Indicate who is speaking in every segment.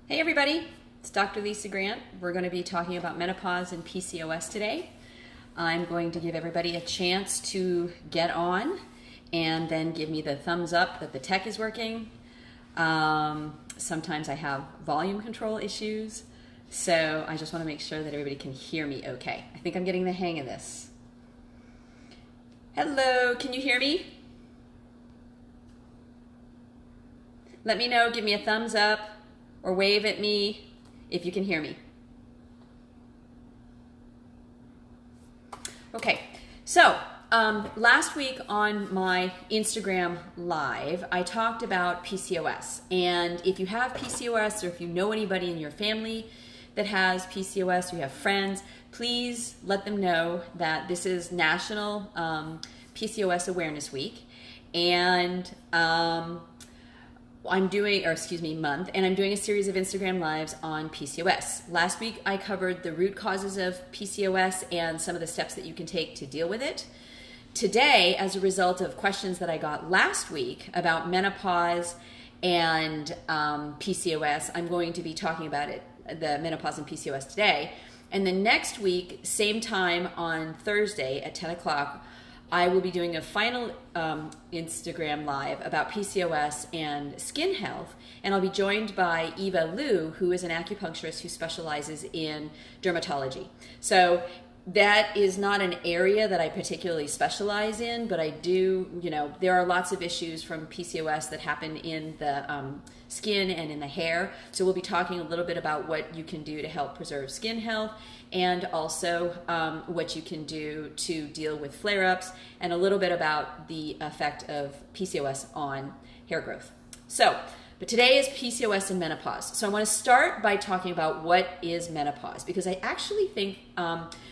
Speaker 1: Hey everybody, it's Dr. Lisa Grant. We're going to be talking about menopause and PCOS today. I'm going to give everybody a chance to get on and then give me the thumbs up that the tech is working. Sometimes I have volume control issues, so I just want to make sure that everybody can hear me okay. I think I'm getting the hang of this. Hello, can you hear me? Let me know, give me a thumbs up or wave at me if you can hear me. Okay, so last week on my Instagram Live, I talked about PCOS. And if you have PCOS or if you know anybody in your family that has PCOS or you have friends, please let them know that this is National PCOS Awareness Week. And month, and I'm doing a series of Instagram Lives on PCOS. Last week, I covered the root causes of PCOS and some of the steps that you can take to deal with it. Today, as a result of questions that I got last week about menopause and PCOS, I'm going to be talking about the menopause and PCOS today. And then next week, same time on Thursday at 10 o'clock, I will be doing a final Instagram Live about PCOS and skin health, and I'll be joined by Eva Liu, who is an acupuncturist who specializes in dermatology. So that is not an area that I particularly specialize in, but I do, there are lots of issues from PCOS that happen in the skin and in the hair. So we'll be talking a little bit about what you can do to help preserve skin health, and also what you can do to deal with flare-ups, and a little bit about the effect of PCOS on hair growth. But today is PCOS and menopause. So I want to start by talking about what is menopause, because I actually think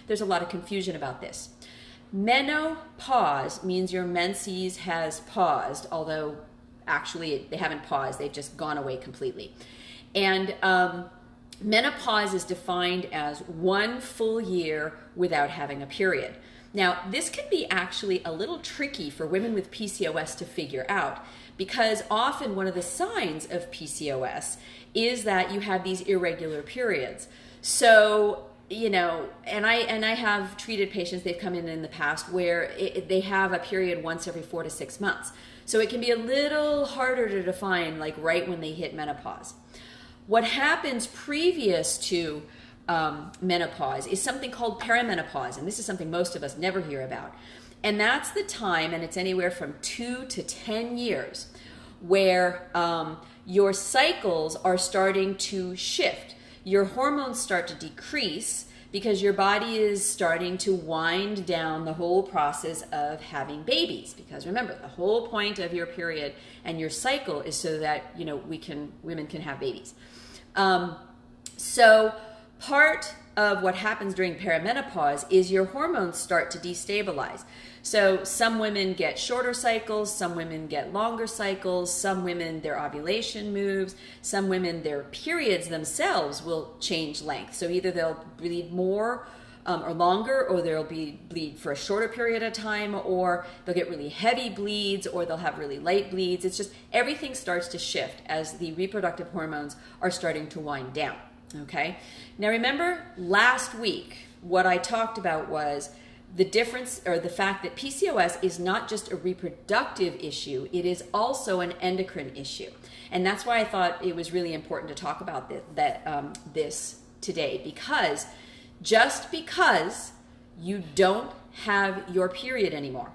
Speaker 1: there's a lot of confusion about this. Menopause means your menses has paused, although actually they haven't paused, they've just gone away completely. And menopause is defined as 1 full year without having a period. Now, this can be actually a little tricky for women with PCOS to figure out, because often one of the signs of PCOS is that you have these irregular periods. So, and I have treated patients, they've come in the past, where they have a period once every 4 to 6 months. So it can be a little harder to define, like right when they hit menopause. What happens previous to menopause is something called perimenopause, and this is something most of us never hear about. And that's the time, and it's anywhere from 2 to 10 years, where your cycles are starting to shift. Your hormones start to decrease because your body is starting to wind down the whole process of having babies. Because remember, the whole point of your period and your cycle is so that women can have babies. So part of what happens during perimenopause is your hormones start to destabilize. So some women get shorter cycles, some women get longer cycles, some women their ovulation moves, some women their periods themselves will change length. So either they'll bleed more or longer, or they'll bleed for a shorter period of time, or they'll get really heavy bleeds, or they'll have really light bleeds. It's just everything starts to shift as the reproductive hormones are starting to wind down. Okay. Now remember last week, what I talked about was the difference, or the fact that PCOS is not just a reproductive issue, it is also an endocrine issue. And that's why I thought it was really important to talk about this today, because just because you don't have your period anymore,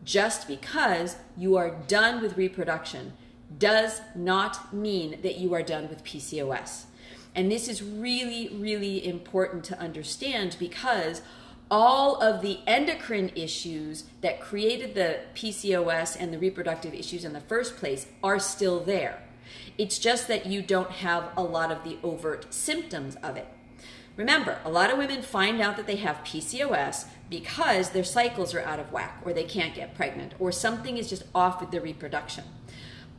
Speaker 1: just because you are done with reproduction, does not mean that you are done with PCOS. And this is really, really important to understand, because all of the endocrine issues that created the PCOS and the reproductive issues in the first place are still there. It's just that you don't have a lot of the overt symptoms of it. Remember, a lot of women find out that they have PCOS because their cycles are out of whack, or they can't get pregnant, or something is just off with their reproduction.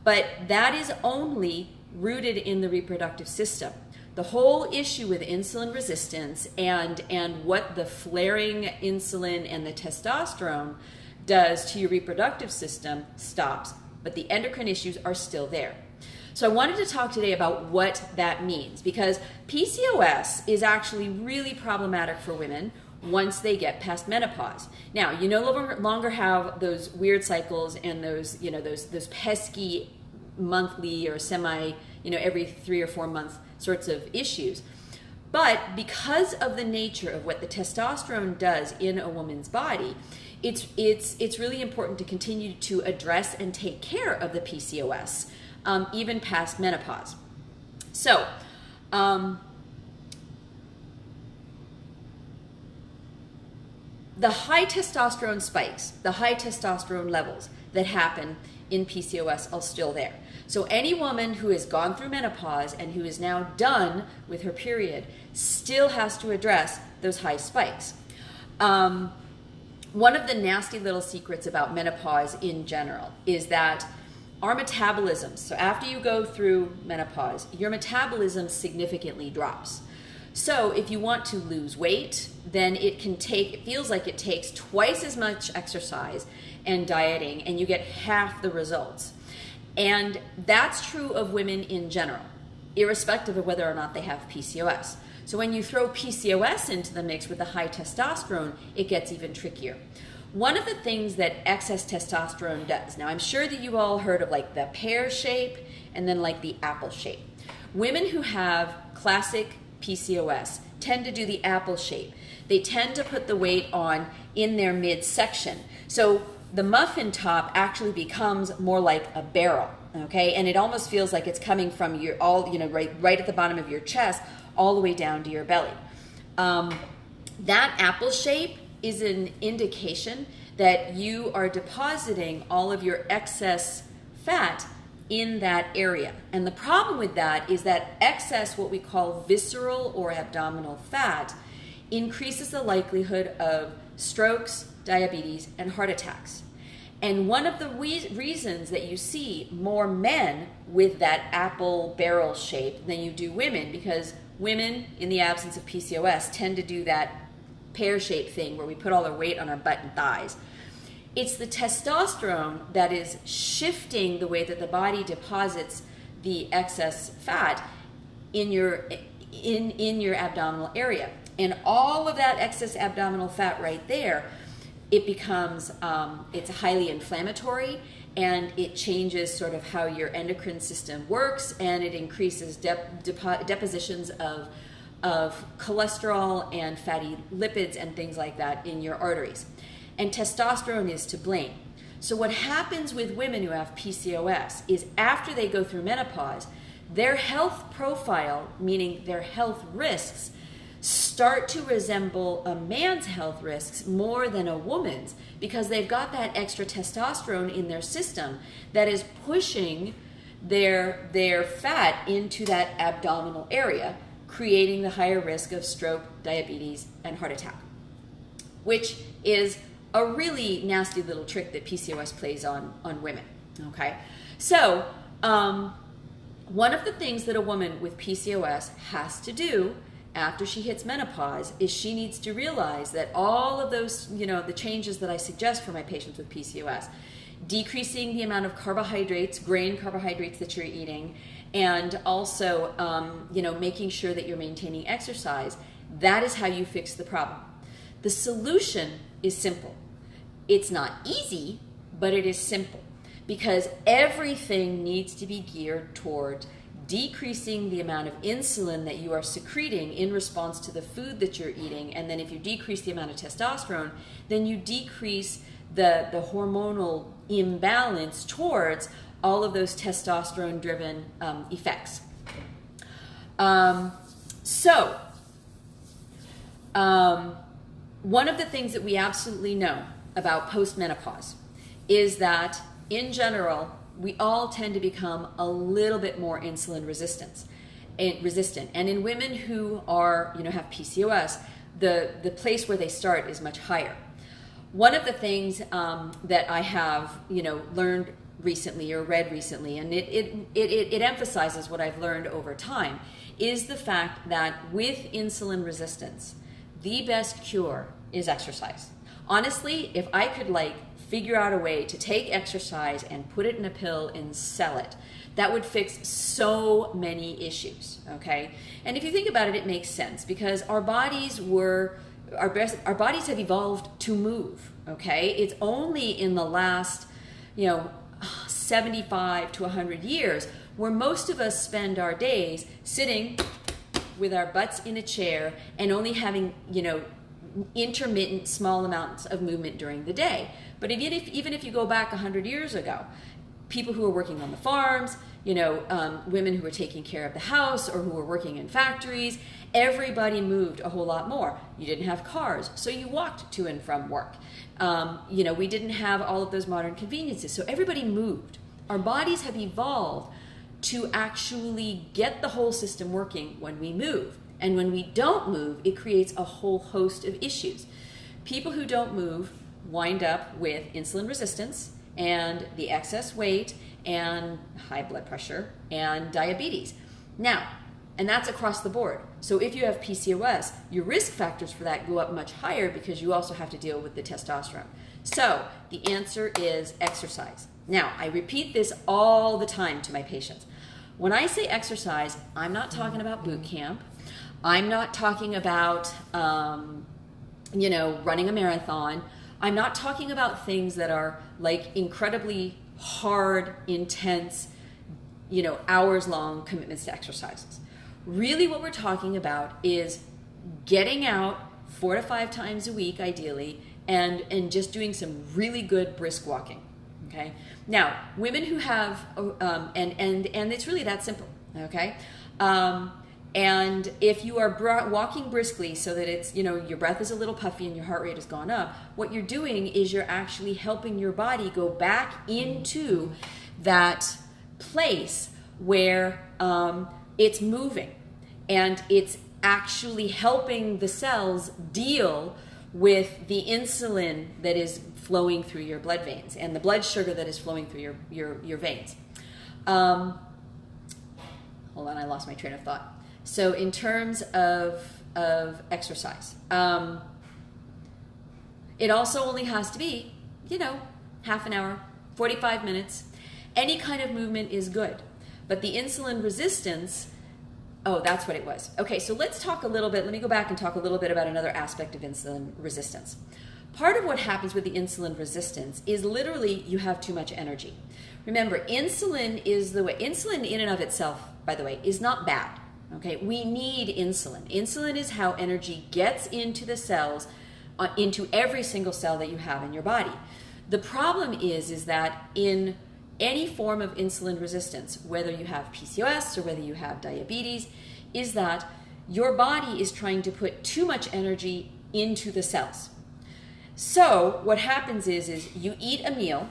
Speaker 1: But that is only rooted in the reproductive system. The whole issue with insulin resistance and what the flaring insulin and the testosterone does to your reproductive system stops, but the endocrine issues are still there. So I wanted to talk today about what that means, because PCOS is actually really problematic for women once they get past menopause. Now, you no longer have those weird cycles and those pesky monthly or semi, every 3 or 4 month sorts of issues. But because of the nature of what the testosterone does in a woman's body, it's really important to continue to address and take care of the PCOS, even past menopause. So, the high testosterone spikes, the high testosterone levels that happen in PCOS are still there. So any woman who has gone through menopause and who is now done with her period still has to address those high spikes. One of the nasty little secrets about menopause in general is that our metabolism, so after you go through menopause, your metabolism significantly drops. So if you want to lose weight, then it feels like it takes twice as much exercise and dieting, and you get half the results. And that's true of women in general, irrespective of whether or not they have PCOS. So when you throw PCOS into the mix with the high testosterone, it gets even trickier. One of the things that excess testosterone does, now I'm sure that you all heard of like the pear shape and then like the apple shape. Women who have classic PCOS tend to do the apple shape. They tend to put the weight on in their midsection. So the muffin top actually becomes more like a barrel, okay? And it almost feels like it's coming from right at the bottom of your chest all the way down to your belly. That apple shape is an indication that you are depositing all of your excess fat in that area. And the problem with that is that excess, what we call visceral or abdominal fat, increases the likelihood of strokes, diabetes, and heart attacks. And one of the reasons that you see more men with that apple barrel shape than you do women, because women, in the absence of PCOS, tend to do that pear-shaped thing where we put all our weight on our butt and thighs. It's the testosterone that is shifting the way that the body deposits the excess fat in your abdominal area. And all of that excess abdominal fat right there, it becomes, it's highly inflammatory, and it changes sort of how your endocrine system works, and it increases depositions of cholesterol and fatty lipids and things like that in your arteries. And testosterone is to blame. So what happens with women who have PCOS is after they go through menopause, their health profile, meaning their health risks, start to resemble a man's health risks more than a woman's, because they've got that extra testosterone in their system that is pushing their fat into that abdominal area, creating the higher risk of stroke, diabetes, and heart attack, which is a really nasty little trick that PCOS plays on women, okay? So one of the things that a woman with PCOS has to do after she hits menopause is she needs to realize that all of those, the changes that I suggest for my patients with PCOS, decreasing the amount of carbohydrates, grain carbohydrates that you're eating, and also, making sure that you're maintaining exercise, that is how you fix the problem. The solution is simple. It's not easy, but it is simple, because everything needs to be geared toward decreasing the amount of insulin that you are secreting in response to the food that you're eating. And then if you decrease the amount of testosterone, then you decrease the hormonal imbalance towards all of those testosterone-driven effects. One of the things that we absolutely know about post-menopause is that, in general, we all tend to become a little bit more insulin resistant. And in women who are, have PCOS, the place where they start is much higher. One of the things that I have, learned recently or read recently, and it emphasizes what I've learned over time, is the fact that with insulin resistance, the best cure is exercise. Honestly, if I could figure out a way to take exercise and put it in a pill and sell it That would fix so many issues, okay? And if you think about it, it makes sense because our bodies have evolved to move, okay? It's only in the last, 75 to 100 years where most of us spend our days sitting with our butts in a chair and only having, intermittent small amounts of movement during the day. But even if you go back 100 years ago, people who were working on the farms, women who were taking care of the house or who were working in factories, everybody moved a whole lot more. You didn't have cars, so you walked to and from work. We didn't have all of those modern conveniences, so everybody moved. Our bodies have evolved to actually get the whole system working when we move. And when we don't move, it creates a whole host of issues. People who don't move wind up with insulin resistance and the excess weight and high blood pressure and diabetes. Now, and that's across the board. So if you have PCOS, your risk factors for that go up much higher because you also have to deal with the testosterone. So the answer is exercise. Now, I repeat this all the time to my patients. When I say exercise, I'm not talking about boot camp. I'm not talking about, running a marathon. I'm not talking about things that are like incredibly hard, intense, hours-long commitments to exercises. Really what we're talking about is getting out 4 to 5 times a week, ideally, and just doing some really good brisk walking. Okay. Now, women who have, and it's really that simple. Okay. And if you are walking briskly so that it's, your breath is a little puffy and your heart rate has gone up, what you're doing is you're actually helping your body go back into that place where it's moving and it's actually helping the cells deal with the insulin that is flowing through your blood veins and the blood sugar that is flowing through your veins. Hold on, I lost my train of thought. So in terms of exercise, it also only has to be, half an hour, 45 minutes. Any kind of movement is good. But the insulin resistance, that's what it was. Okay, so let's talk a little bit, let me go back and talk a little bit about another aspect of insulin resistance. Part of what happens with the insulin resistance is literally you have too much energy. Remember, insulin in and of itself, by the way, is not bad. Okay, we need insulin. Insulin is how energy gets into the cells, into every single cell that you have in your body. The problem is that in any form of insulin resistance, whether you have PCOS or whether you have diabetes, is that your body is trying to put too much energy into the cells. So what happens is you eat a meal,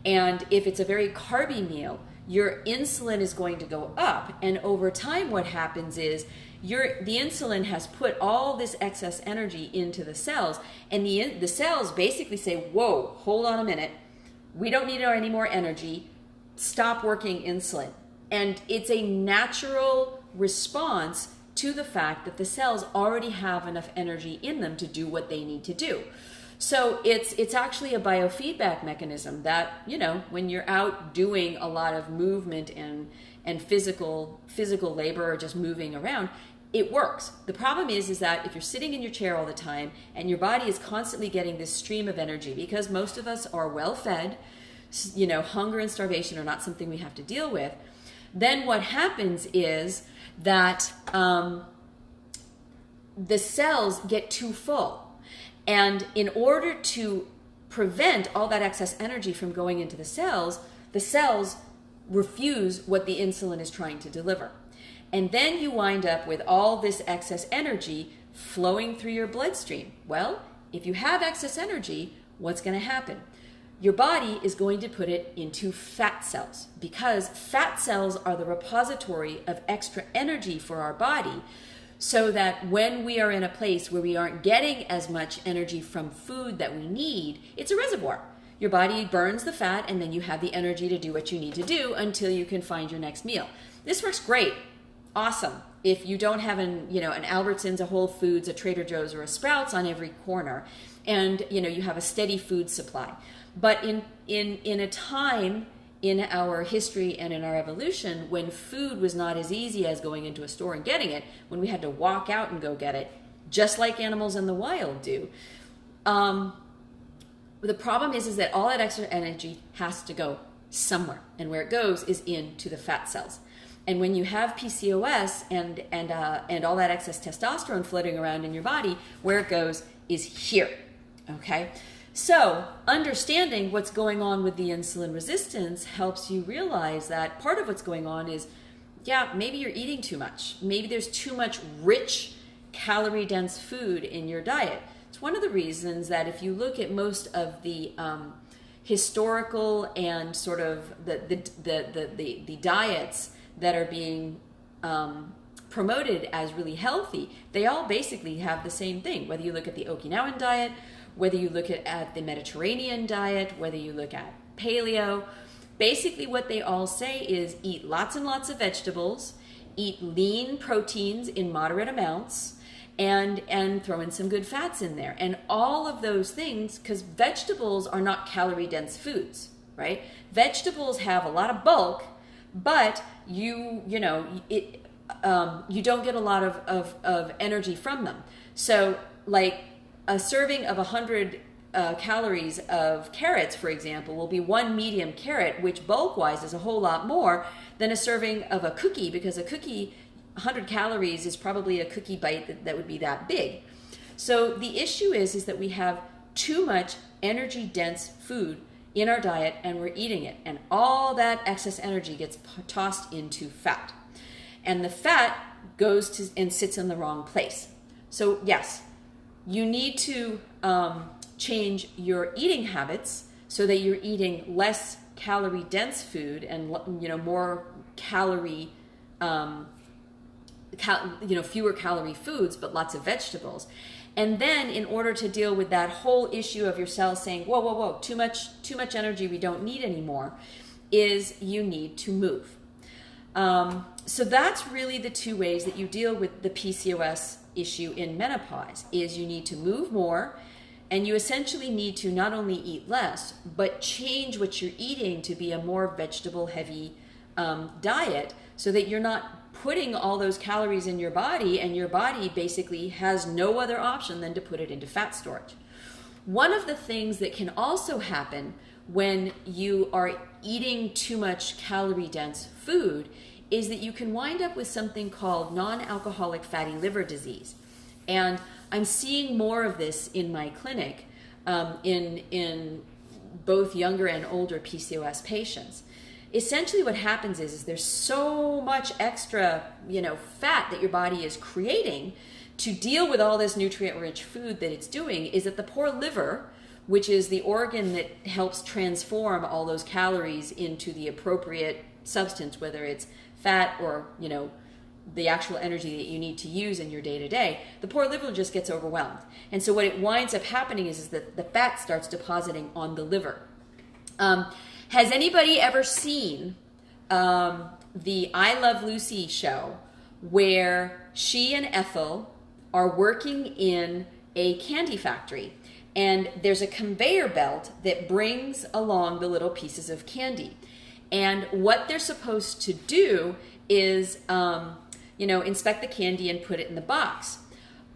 Speaker 1: and if it's a very carby meal, your insulin is going to go up, and over time what happens is the insulin has put all this excess energy into the cells, and the cells basically say, whoa, hold on a minute, we don't need any more energy, stop working insulin. And it's a natural response to the fact that the cells already have enough energy in them to do what they need to do. So it's actually a biofeedback mechanism that, when you're out doing a lot of movement and physical labor or just moving around, it works. The problem is that if you're sitting in your chair all the time and your body is constantly getting this stream of energy, because most of us are well fed, hunger and starvation are not something we have to deal with, then what happens is that the cells get too full. And in order to prevent all that excess energy from going into the cells refuse what the insulin is trying to deliver. And then you wind up with all this excess energy flowing through your bloodstream. Well, if you have excess energy, what's going to happen? Your body is going to put it into fat cells, because fat cells are the repository of extra energy for our body, so that when we are in a place where we aren't getting as much energy from food that we need, it's a reservoir. Your body burns the fat, and then you have the energy to do what you need to do until you can find your next meal. This works great. Awesome. If you don't have an Albertsons, a Whole Foods, a Trader Joe's, or a Sprouts on every corner, and you have a steady food supply. But in a time in our history and in our evolution, when food was not as easy as going into a store and getting it, when we had to walk out and go get it, just like animals in the wild do. The problem is that all that extra energy has to go somewhere, and where it goes is into the fat cells. And when you have PCOS and all that excess testosterone floating around in your body, where it goes is here. Okay, so understanding what's going on with the insulin resistance helps you realize that part of what's going on is, yeah, maybe you're eating too much. Maybe there's too much rich, calorie-dense food in your diet. It's one of the reasons that if you look at most of the historical and sort of the diets that are being promoted as really healthy, they all basically have the same thing. Whether you look at the Okinawan diet, whether you look at the Mediterranean diet, whether you look at paleo, basically what they all say is eat lots and lots of vegetables, eat lean proteins in moderate amounts, and throw in some good fats in there. And all of those things, because vegetables are not calorie-dense foods, right? Vegetables have a lot of bulk, but you don't get a lot of energy from them. So like a serving of 100 calories of carrots, for example, will be one medium carrot, which bulk-wise is a whole lot more than a serving of a cookie, because a cookie, 100 calories is probably a cookie bite that would be that big. So the issue is that we have too much energy-dense food in our diet, and we're eating it, and all that excess energy gets tossed into fat, and the fat goes to and sits in the wrong place. So yes, you need to change your eating habits so that you're eating less calorie-dense food and more calorie, fewer calorie foods, but lots of vegetables. And then in order to deal with that whole issue of your cells saying, whoa, too much energy, we don't need anymore, is you need to move. So that's really the two ways that you deal with the PCOS issue in menopause, is you need to move more, and you essentially need to not only eat less, but change what you're eating to be a more vegetable-heavy diet, so that you're not putting all those calories in your body, and your body basically has no other option than to put it into fat storage. One of the things that can also happen when you are eating too much calorie-dense food is that you can wind up with something called non-alcoholic fatty liver disease. And I'm seeing more of this in my clinic in both younger and older PCOS patients. Essentially what happens is there's so much extra, fat that your body is creating to deal with all this nutrient-rich food that it's doing, is that the poor liver, which is the organ that helps transform all those calories into the appropriate substance, whether it's fat or, the actual energy that you need to use in your day-to-day, the poor liver just gets overwhelmed. And so what it winds up happening is that the fat starts depositing on the liver. Has anybody ever seen the I Love Lucy show, where she and Ethel are working in a candy factory, and there's a conveyor belt that brings along the little pieces of candy? And what they're supposed to do is, inspect the candy and put it in the box.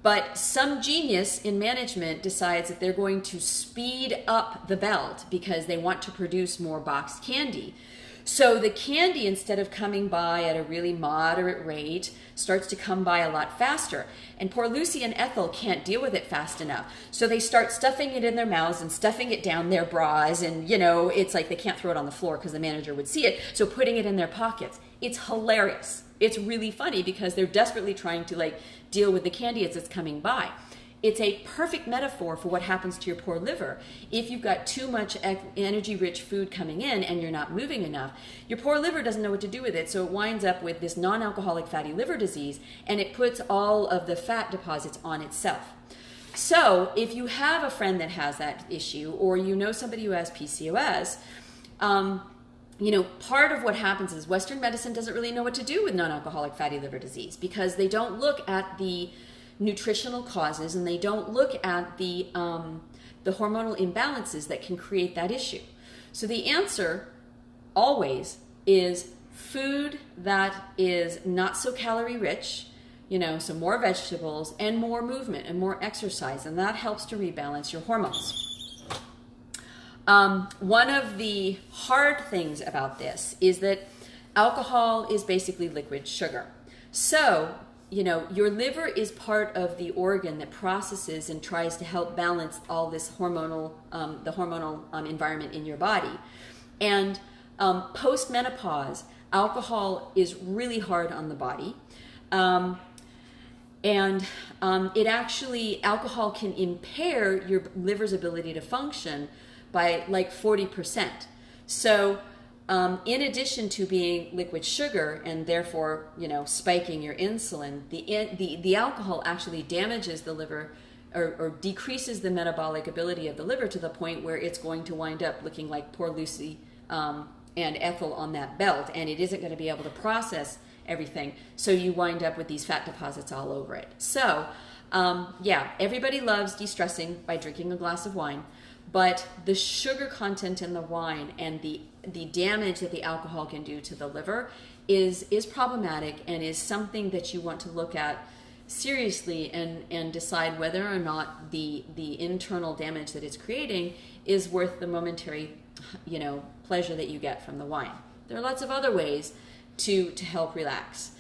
Speaker 1: But some genius in management decides that they're going to speed up the belt because they want to produce more boxed candy. So the candy, instead of coming by at a really moderate rate, starts to come by a lot faster. And poor Lucy and Ethel can't deal with it fast enough. So they start stuffing it in their mouths and stuffing it down their bras. And, it's like they can't throw it on the floor because the manager would see it. So putting it in their pockets. It's hilarious. It's really funny because they're desperately trying to deal with the candy as it's coming by. It's a perfect metaphor for what happens to your poor liver. If you've got too much energy-rich food coming in and you're not moving enough, your poor liver doesn't know what to do with it, so it winds up with this non-alcoholic fatty liver disease, and it puts all of the fat deposits on itself. So if you have a friend that has that issue, or somebody who has PCOS, part of what happens is Western medicine doesn't really know what to do with non-alcoholic fatty liver disease, because they don't look at the nutritional causes, and they don't look at the hormonal imbalances that can create that issue. So the answer always is food that is not so calorie rich, so more vegetables and more movement and more exercise, and that helps to rebalance your hormones. One of the hard things about this is that alcohol is basically liquid sugar. So, your liver is part of the organ that processes and tries to help balance all this the hormonal environment in your body. And post-menopause, alcohol is really hard on the body. Alcohol can impair your liver's ability to function by like 40%. So in addition to being liquid sugar and therefore, spiking your insulin, the alcohol actually damages the liver or decreases the metabolic ability of the liver to the point where it's going to wind up looking like poor Lucy and Ethel on that belt, and it isn't going to be able to process everything. So you wind up with these fat deposits all over it. So everybody loves de-stressing by drinking a glass of wine. But the sugar content in the wine and the damage that the alcohol can do to the liver is problematic and is something that you want to look at seriously and decide whether or not the internal damage that it's creating is worth the momentary, pleasure that you get from the wine. There are lots of other ways to help relax.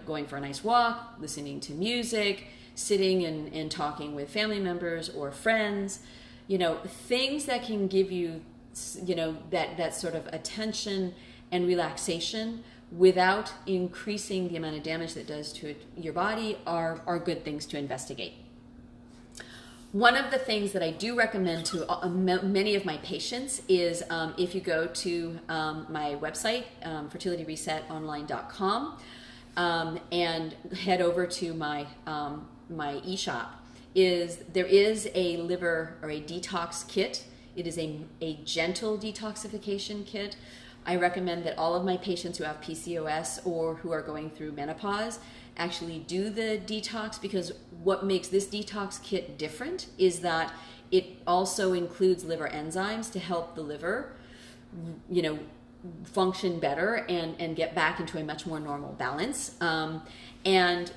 Speaker 1: Going for a nice walk, listening to music, sitting and talking with family members or friends. Things that can give you, that sort of attention and relaxation without increasing the amount of damage that does to your body are good things to investigate. One of the things that I do recommend to many of my patients is if you go to my website, fertilityresetonline.com, and head over to my e-shop, there is a liver or a detox kit. It is a gentle detoxification kit. I recommend that all of my patients who have PCOS or who are going through menopause actually do the detox, because what makes this detox kit different is that it also includes liver enzymes to help the liver, function better and get back into a much more normal balance. And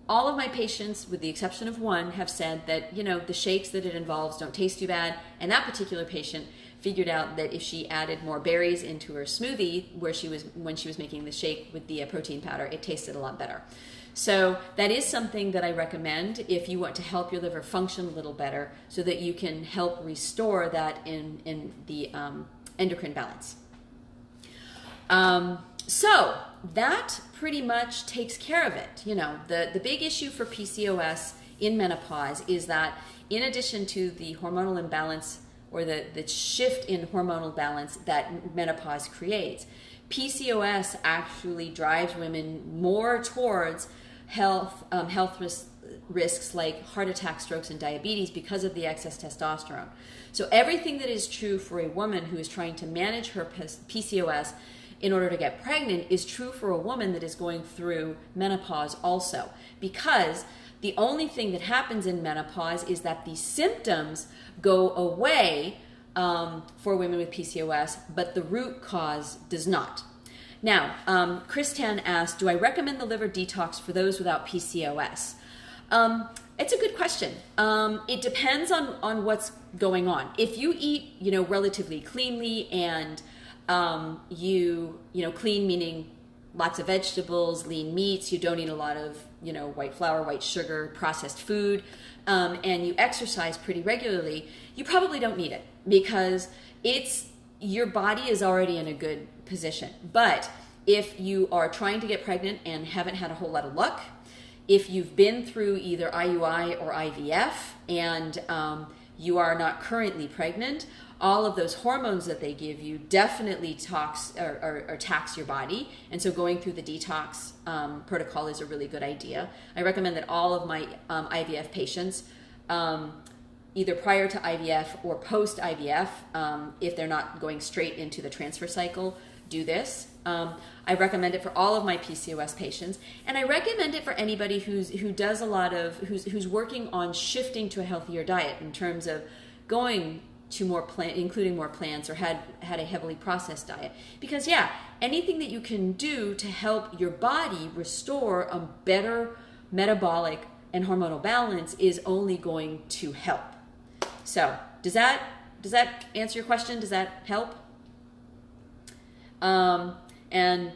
Speaker 1: all of my patients, with the exception of one, have said that, the shakes that it involves don't taste too bad. And that particular patient figured out that if she added more berries into her smoothie when she was making the shake with the protein powder, it tasted a lot better. So that is something that I recommend if you want to help your liver function a little better so that you can help restore that in the endocrine balance. So that pretty much takes care of it. The big issue for PCOS in menopause is that in addition to the hormonal imbalance or the shift in hormonal balance that menopause creates, PCOS actually drives women more towards health risks like heart attack, strokes, and diabetes because of the excess testosterone. So everything that is true for a woman who is trying to manage her PCOS in order to get pregnant is true for a woman that is going through menopause also, because the only thing that happens in menopause is that the symptoms go away for women with PCOS, but the root cause does not. Now, Chris Tan asked, do I recommend the liver detox for those without PCOS? It's a good question. It depends on what's going on. If you eat, relatively cleanly and clean meaning lots of vegetables, lean meats, you don't eat a lot of, white flour, white sugar, processed food, and you exercise pretty regularly, you probably don't need it because your body is already in a good position. But if you are trying to get pregnant and haven't had a whole lot of luck, if you've been through either IUI or IVF and you are not currently pregnant, all of those hormones that they give you definitely tax your body. And so going through the detox protocol is a really good idea. I recommend that all of my IVF patients, either prior to IVF or post-IVF, if they're not going straight into the transfer cycle, do this. I recommend it for all of my PCOS patients, and I recommend it for anybody who's working on shifting to a healthier diet in terms of going to more including more plants, or had a heavily processed diet. Because anything that you can do to help your body restore a better metabolic and hormonal balance is only going to help. So does that answer your question? Does that help? And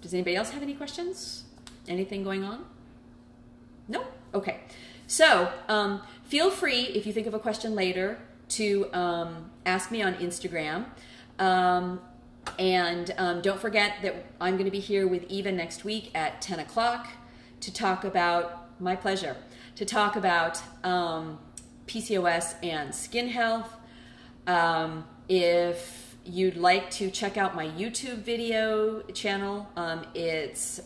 Speaker 1: does anybody else have any questions? Anything going on? No? Okay. So feel free, if you think of a question later, to ask me on Instagram. And don't forget that I'm going to be here with Eva next week at 10 o'clock to talk about, my pleasure, to talk about PCOS and skin health. If you'd like to check out my YouTube video channel, it's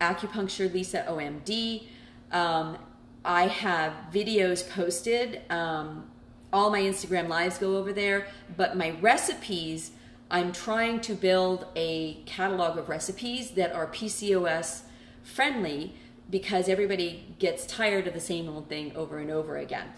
Speaker 1: Acupuncture Lisa OMD. I have videos posted. All my Instagram lives go over there, but my recipes, I'm trying to build a catalog of recipes that are PCOS friendly, because everybody gets tired of the same old thing over and over again.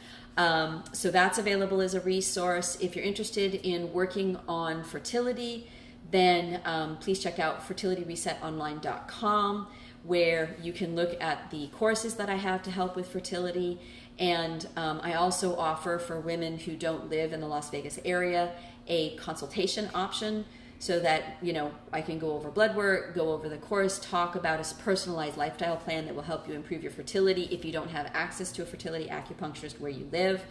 Speaker 1: So that's available as a resource. If you're interested in working on fertility, then please check out fertilityresetonline.com, where you can look at the courses that I have to help with fertility. And I also offer, for women who don't live in the Las Vegas area, a consultation option, so that, I can go over blood work, go over the course, talk about a personalized lifestyle plan that will help you improve your fertility if you don't have access to a fertility acupuncturist where you live.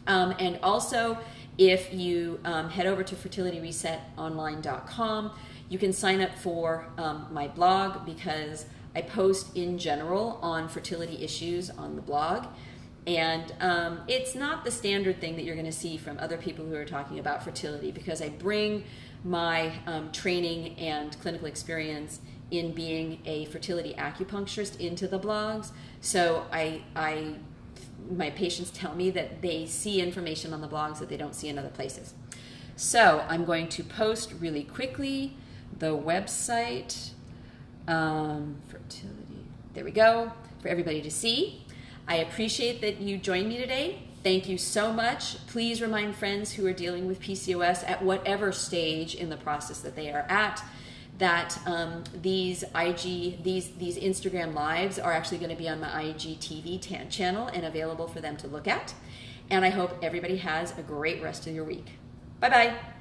Speaker 1: And also, if you head over to fertilityresetonline.com, you can sign up for my blog, because I post in general on fertility issues on the blog. And it's not the standard thing that you're going to see from other people who are talking about fertility, because I bring my training and clinical experience in being a fertility acupuncturist into the blogs. So my patients tell me that they see information on the blogs that they don't see in other places. So I'm going to post really quickly the website, fertility, there we go, for everybody to see. I appreciate that you joined me today. Thank you so much. Please remind friends who are dealing with PCOS at whatever stage in the process that they are at, that these Instagram lives are actually going to be on my IGTV channel and available for them to look at. And I hope everybody has a great rest of your week. Bye-bye.